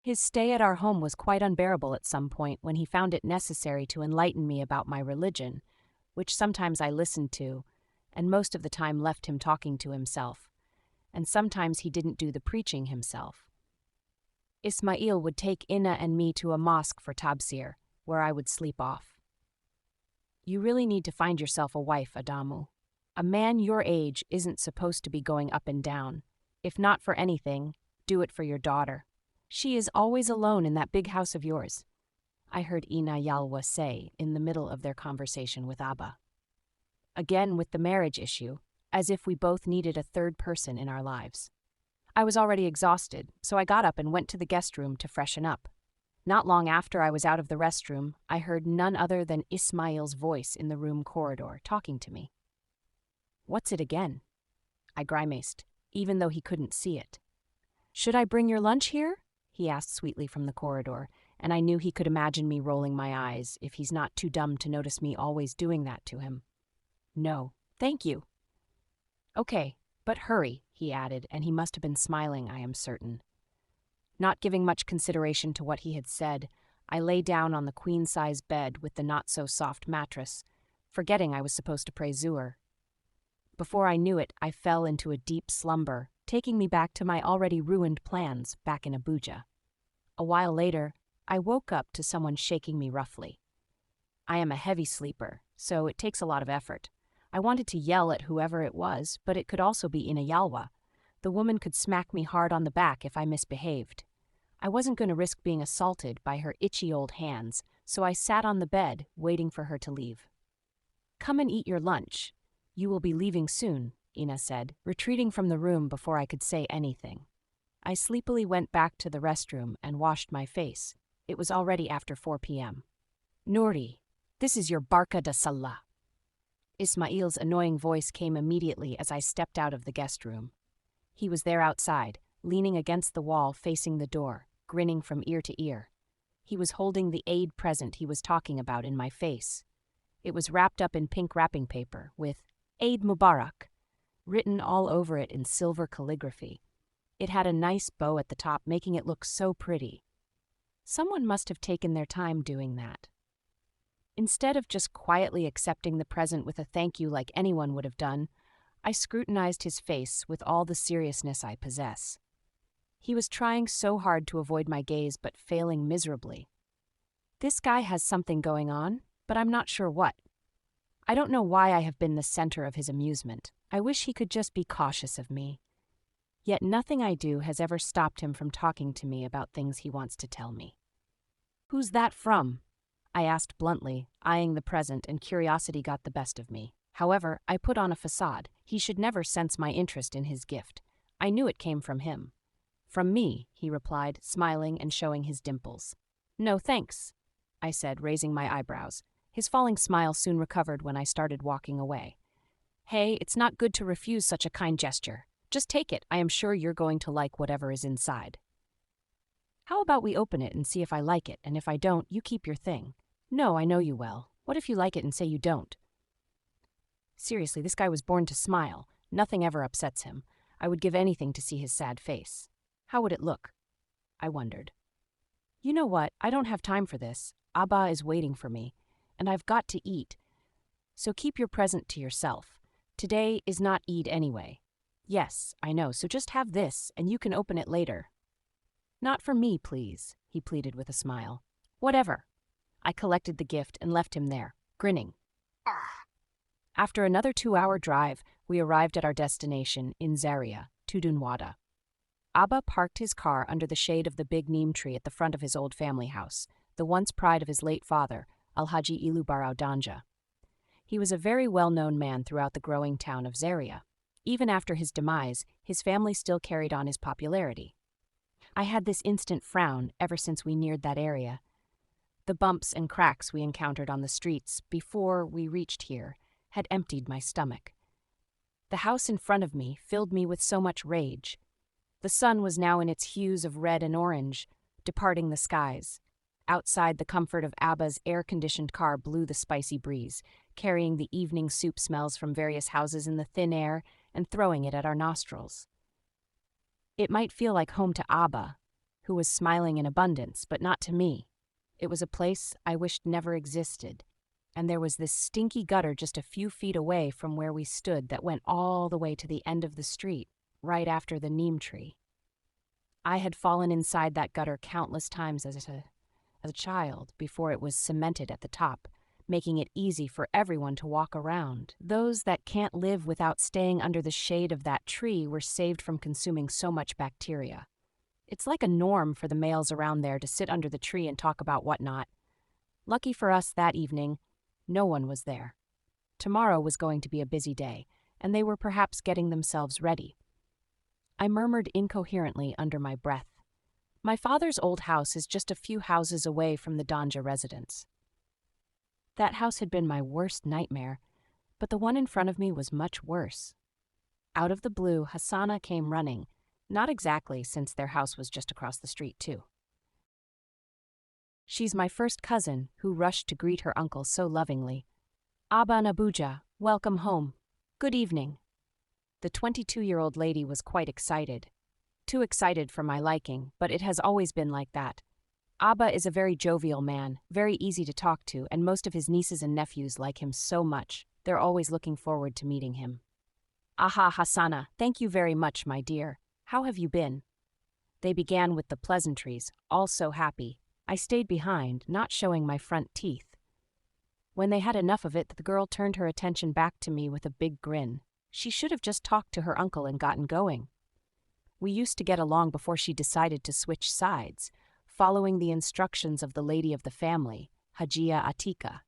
His stay at our home was quite unbearable at some point when he found it necessary to enlighten me about my religion, which sometimes I listened to, and most of the time left him talking to himself, and sometimes he didn't do the preaching himself. Ismail would take Ina and me to a mosque for tabsir, where I would sleep off. You really need to find yourself a wife, Adamu. A man your age isn't supposed to be going up and down. If not for anything, do it for your daughter. She is always alone in that big house of yours, I heard Ina Yalwa say in the middle of their conversation with Abba. Again with the marriage issue, as if we both needed a third person in our lives. I was already exhausted, so I got up and went to the guest room to freshen up. Not long after I was out of the restroom, I heard none other than Ismail's voice in the room corridor talking to me. What's it again? I grimaced, even though he couldn't see it. Should I bring your lunch here? He asked sweetly from the corridor, and I knew he could imagine me rolling my eyes if he's not too dumb to notice me always doing that to him. No, thank you. Okay, but hurry, he added, and he must have been smiling, I am certain. Not giving much consideration to what he had said, I lay down on the queen-size bed with the not-so-soft mattress, forgetting I was supposed to pray Zuhr. Before I knew it, I fell into a deep slumber, taking me back to my already ruined plans back in Abuja. A while later, I woke up to someone shaking me roughly. I am a heavy sleeper, so it takes a lot of effort. I wanted to yell at whoever it was, but it could also be Ina Yalwa. The woman could smack me hard on the back if I misbehaved. I wasn't going to risk being assaulted by her itchy old hands, so I sat on the bed, waiting for her to leave. Come and eat your lunch. You will be leaving soon, Ina said, retreating from the room before I could say anything. I sleepily went back to the restroom and washed my face. It was already after 4 p.m. Noori, this is your barka da sallah. Ismail's annoying voice came immediately as I stepped out of the guest room. He was there outside, leaning against the wall facing the door, grinning from ear to ear. He was holding the Eid present he was talking about in my face. It was wrapped up in pink wrapping paper with Eid Mubarak written all over it in silver calligraphy. It had a nice bow at the top, making it look so pretty. Someone must have taken their time doing that. Instead of just quietly accepting the present with a thank you like anyone would have done, I scrutinized his face with all the seriousness I possess. He was trying so hard to avoid my gaze but failing miserably. This guy has something going on, but I'm not sure what. I don't know why I have been the center of his amusement. I wish he could just be cautious of me. Yet nothing I do has ever stopped him from talking to me about things he wants to tell me. Who's that from? I asked bluntly, eyeing the present, and curiosity got the best of me. However, I put on a facade. He should never sense my interest in his gift. I knew it came from him. From me, he replied, smiling and showing his dimples. No, thanks, I said, raising my eyebrows. His falling smile soon recovered when I started walking away. Hey, it's not good to refuse such a kind gesture. Just take it. I am sure you're going to like whatever is inside. How about we open it and see if I like it, and if I don't, you keep your thing. No, I know you well. What if you like it and say you don't? Seriously, this guy was born to smile. Nothing ever upsets him. I would give anything to see his sad face. How would it look? I wondered. You know what? I don't have time for this. Abba is waiting for me, and I've got to eat. So keep your present to yourself. Today is not Eid anyway. Yes, I know, so just have this, and you can open it later. Not for me, please, he pleaded with a smile. Whatever. I collected the gift and left him there, grinning. After another 2-hour drive, we arrived at our destination in Zaria, Tudunwada. Abba parked his car under the shade of the big neem tree at the front of his old family house, the once pride of his late father, Alhaji Ilubarao Danja. He was a very well-known man throughout the growing town of Zaria. Even after his demise, his family still carried on his popularity. I had this instant frown ever since we neared that area. The bumps and cracks we encountered on the streets before we reached here had emptied my stomach. The house in front of me filled me with so much rage. The sun was now in its hues of red and orange, departing the skies. Outside, the comfort of Abba's air-conditioned car blew the spicy breeze, carrying the evening soup smells from various houses in the thin air and throwing it at our nostrils. It might feel like home to Abba, who was smiling in abundance, but not to me. It was a place I wished never existed, and there was this stinky gutter just a few feet away from where we stood that went all the way to the end of the street, right after the neem tree. I had fallen inside that gutter countless times as a child before it was cemented at the top, making it easy for everyone to walk around. Those that can't live without staying under the shade of that tree were saved from consuming so much bacteria. It's like a norm for the males around there to sit under the tree and talk about whatnot. Lucky for us that evening, no one was there. Tomorrow was going to be a busy day, and they were perhaps getting themselves ready. I murmured incoherently under my breath. My father's old house is just a few houses away from the Danja residence. That house had been my worst nightmare, but the one in front of me was much worse. Out of the blue, Hassana came running, not exactly since their house was just across the street, too. She's my first cousin, who rushed to greet her uncle so lovingly. Abba and Abuja, welcome home. Good evening. The 22-year-old lady was quite excited. Too excited for my liking, but it has always been like that. Abba is a very jovial man, very easy to talk to, and most of his nieces and nephews like him so much. They're always looking forward to meeting him. Aha, Hassana, thank you very much, my dear. How have you been? They began with the pleasantries, all so happy. I stayed behind, not showing my front teeth. When they had enough of it, the girl turned her attention back to me with a big grin. She should have just talked to her uncle and gotten going. We used to get along before she decided to switch sides, following the instructions of the lady of the family, Hajia Atika.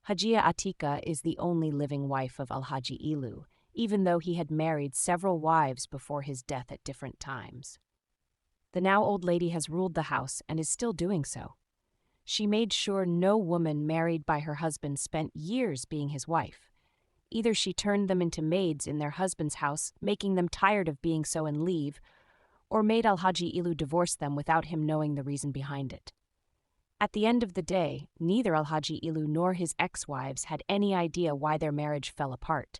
Hajia Atika is the only living wife of Alhaji Ilu, even though he had married several wives before his death at different times. The now old lady has ruled the house and is still doing so. She made sure no woman married by her husband spent years being his wife. Either she turned them into maids in their husband's house, making them tired of being so and leave, or made Alhaji Ilu divorce them without him knowing the reason behind it. At the end of the day, neither Alhaji Ilu nor his ex-wives had any idea why their marriage fell apart.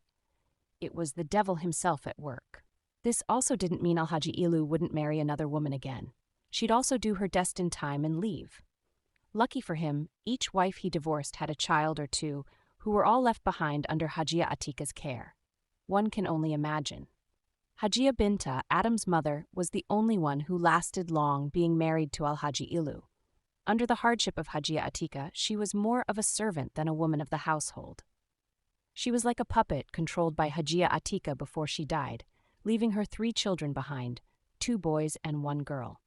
It was the devil himself at work. This also didn't mean Alhaji Ilu wouldn't marry another woman again. She'd also do her destined time and leave. Lucky for him, each wife he divorced had a child or two who were all left behind under Hajia Atika's care. One can only imagine. Hajia Binta, Adam's mother, was the only one who lasted long being married to Alhaji Ilu. Under the hardship of Hajia Atika, she was more of a servant than a woman of the household. She was like a puppet controlled by Hajia Atika before she died, leaving her 3 children behind, 2 boys and 1 girl.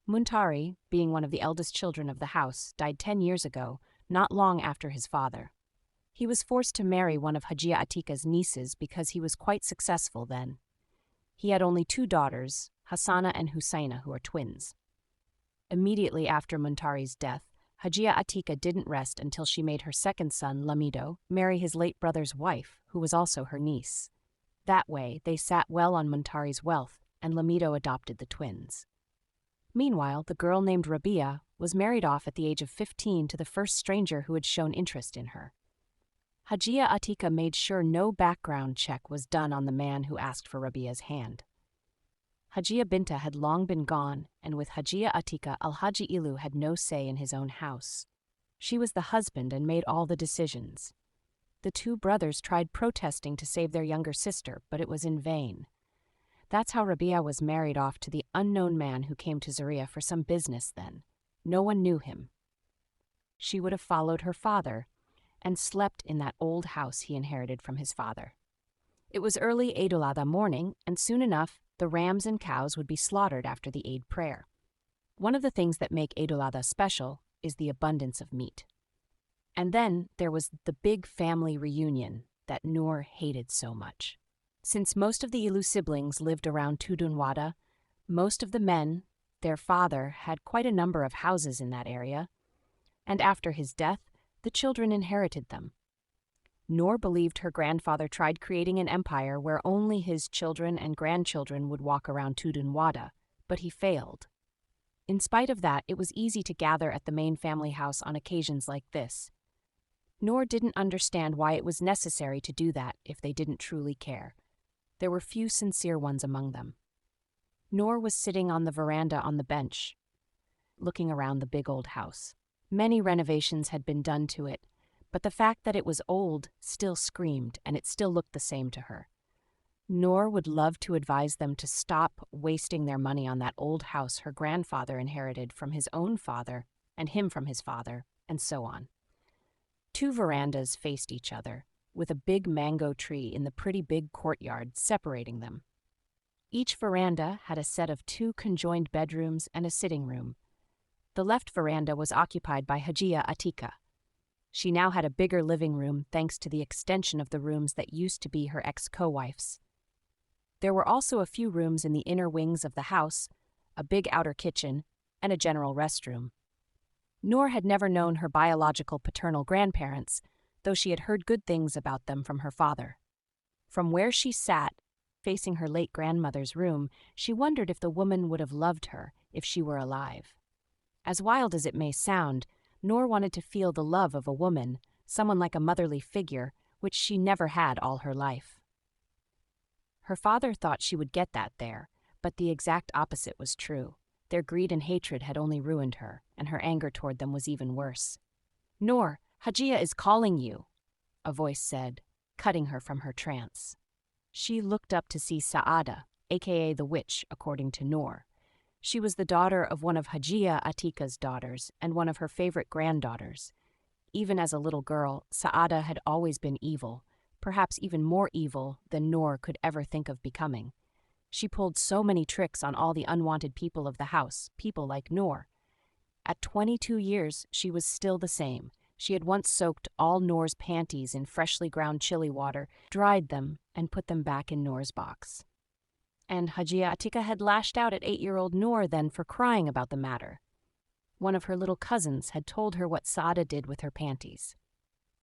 Muntari, being one of the eldest children of the house, died 10 years ago, not long after his father. He was forced to marry one of Hajia Atika's nieces because he was quite successful then. He had only 2 daughters, Hassana and Husaina, who are twins. Immediately after Muntari's death, Hajia Atika didn't rest until she made her second son, Lamido, marry his late brother's wife, who was also her niece. That way, they sat well on Muntari's wealth, and Lamido adopted the twins. Meanwhile, the girl named Rabia was married off at the age of 15 to the first stranger who had shown interest in her. Hajia Atika made sure no background check was done on the man who asked for Rabia's hand. Hajia Binta had long been gone, and with Hajia Atika, Alhaji Ilu had no say in his own house. She was the husband and made all the decisions. The 2 brothers tried protesting to save their younger sister, but it was in vain. That's how Rabia was married off to the unknown man who came to Zaria for some business then. No one knew him. She would have followed her father and slept in that old house he inherited from his father. It was early Eid al-Adha morning, and soon enough, the rams and cows would be slaughtered after the Eid prayer. One of the things that make Eid al-Adha special is the abundance of meat. And then there was the big family reunion that Noor hated so much. Since most of the Ilu siblings lived around Tudunwada, most of the men, their father, had quite a number of houses in that area, and after his death, the children inherited them. Noor believed her grandfather tried creating an empire where only his children and grandchildren would walk around Tudunwada, but he failed. In spite of that, it was easy to gather at the main family house on occasions like this. Noor didn't understand why it was necessary to do that if they didn't truly care. There were few sincere ones among them. Noor was sitting on the veranda on the bench, looking around the big old house. Many renovations had been done to it, but the fact that it was old still screamed, and it still looked the same to her. Noor would love to advise them to stop wasting their money on that old house her grandfather inherited from his own father, and him from his father, and so on. Two verandas faced each other, with a big mango tree in the pretty big courtyard separating them. Each veranda had a set of two conjoined bedrooms and a sitting room. The left veranda was occupied by Hajia Atika. She now had a bigger living room thanks to the extension of the rooms that used to be her ex-co-wife's. There were also a few rooms in the inner wings of the house, a big outer kitchen, and a general restroom. Noor had never known her biological paternal grandparents, though she had heard good things about them from her father. From where she sat, facing her late grandmother's room, she wondered if the woman would have loved her if she were alive. As wild as it may sound, Noor wanted to feel the love of a woman, someone like a motherly figure, which she never had all her life. Her father thought she would get that there, but the exact opposite was true. Their greed and hatred had only ruined her, and her anger toward them was even worse. "Noor, Hajia is calling you," a voice said, cutting her from her trance. She looked up to see Saada, aka the witch, according to Noor. She was the daughter of one of Hajia Atika's daughters and one of her favorite granddaughters. Even as a little girl, Saada had always been evil, perhaps even more evil than Noor could ever think of becoming. She pulled so many tricks on all the unwanted people of the house, people like Noor. At 22 years, she was still the same. She had once soaked all Noor's panties in freshly ground chili water, dried them, and put them back in Noor's box. And Hajia Atika had lashed out at 8-year-old Noor then for crying about the matter. One of her little cousins had told her what Saada did with her panties.